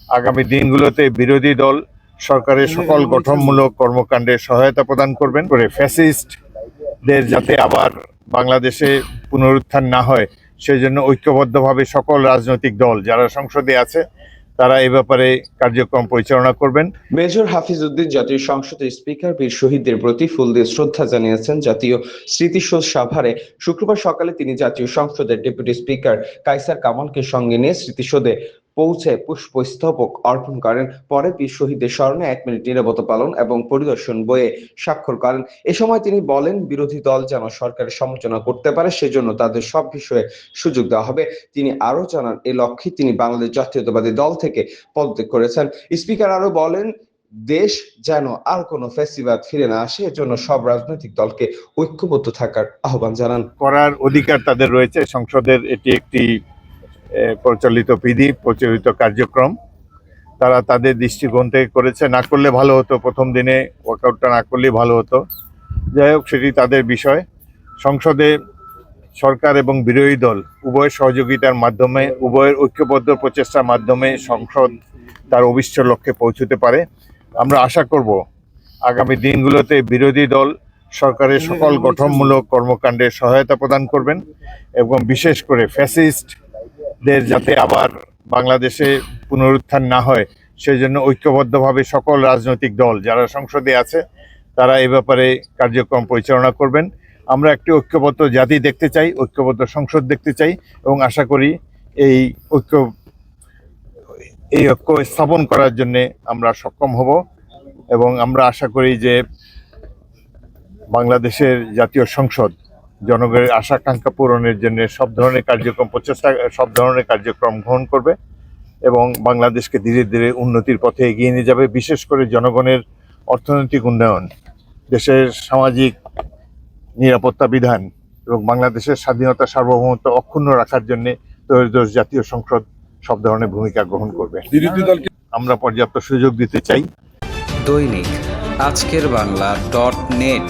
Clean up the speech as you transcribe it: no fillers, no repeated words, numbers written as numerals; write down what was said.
আগামী দিনগুলোতে বিরোধী দল সরকারের সকল গঠনমূলক কর্মকাণ্ডে সহায়তা প্রদান করবেন করে ফ্যাসিস্টদের যাতে আবার বাংলাদেশে পুনরুত্থান না হয় সেজন্য ঐক্যবদ্ধভাবে সকল রাজনৈতিক দল যারা সংসদে আছে তারা এ ব্যাপারে কার্যক্রম পরিচালনা করবেন। মেজর হাফিজ উদ্দিন জাতীয় সংসদের স্পিকার বীর শহীদদের প্রতি ফুল দিয়ে শ্রদ্ধা জানিয়েছেন। জাতীয় স্মৃতিসৌধ সাভারে শুক্রবার সকালে তিনি জাতীয় সংসদের ডেপুটি স্পিকার কায়সার কামালকে সঙ্গে নিয়ে স্মৃতিসৌধে পৌঁছে পুষ্পস্তবক অর্পণ করেন। পরে বীর শহীদদের স্মরণে 1 মিনিট নীরবতা পালন এবং পরিদর্শন বইয়ে স্বাক্ষর করেন। এ সময় তিনি বলেন, বিরোধী দল যেন সরকারের সমালোচনা করতে পারে সেজন্য তাদের সব বিষয়ে সুযোগ দেওয়া হবে। তিনি আরো জানান, এ লক্ষ্যে তিনি বাংলাদেশ জাতীয়তাবাদী দল থেকে পদত্যাগ করেছেন। স্পিকার আরো বলেন, দেশ যেন আর কোনো ফ্যাসিবাদ ফিরে না আসে এজন্য সব রাজনৈতিক দলকে ঐক্যবদ্ধ থাকার আহ্বান জানান। করার অধিকার তাদের রয়েছে। সংসদের এটি একটি প্রচলিত বিধি, প্রচলিত কার্যক্রম। তারা তাদের দৃষ্টিকোণ থেকে করেছে। না করলে ভালো হতো, প্রথম দিনে ওয়ার্কআউটটা না করলেই ভালো হতো। যাই হোক, সেটি তাদের বিষয়। সংসদে সরকার এবং বিরোধী দল উভয়ের সহযোগিতার মাধ্যমে, উভয়ের ঐক্যবদ্ধ প্রচেষ্টার মাধ্যমে সংসদ তার অভীষ্ট লক্ষ্যে পৌঁছতে পারে। আমরা আশা করব আগামী দিনগুলোতে বিরোধী দল সরকারের সকল গঠনমূলক কর্মকাণ্ডে সহায়তা প্রদান করবেন এবং বিশেষ করে ফ্যাসিস্টদের যাতে আবার বাংলাদেশে পুনরুত্থান না হয় সেজন্য ঐক্যবদ্ধভাবে সকল রাজনৈতিক দল যারা সংসদে আছে তারা এ ব্যাপারে কার্যক্রম পরিচালনা করবেন। আমরা একটি ঐক্যবদ্ধ জাতি দেখতে চাই, ঐক্যবদ্ধ সংসদ দেখতে চাই এবং আশা করি এই ঐক্য স্থাপন করার জন্য আমরা সক্ষম হব এবং আমরা আশা করি যে বাংলাদেশের জাতীয় সংসদ জনগণের আশা-আকাঙ্ক্ষা পূরণের জন্য সব ধরনের কার্যক্রম গ্রহণ করবে এবং বাংলাদেশকে ধীরে ধীরে উন্নতির পথে এগিয়ে নিয়ে যাবে। বিশেষ করে জনগণের অর্থনৈতিক উন্নয়ন, দেশের সামাজিক নিরাপত্তা বিধান এবং বাংলাদেশের স্বাধীনতা সার্বভৌমত্ব অক্ষুণ্ণ রাখার জন্য ত্রয়োদশ জাতীয় সংসদ সব ধরনের ভূমিকা গ্রহণ করবে। বিরোধী দলকে আমরা পর্যাপ্ত সুযোগ দিতে চাই। দৈনিক আজকের বাংলা .net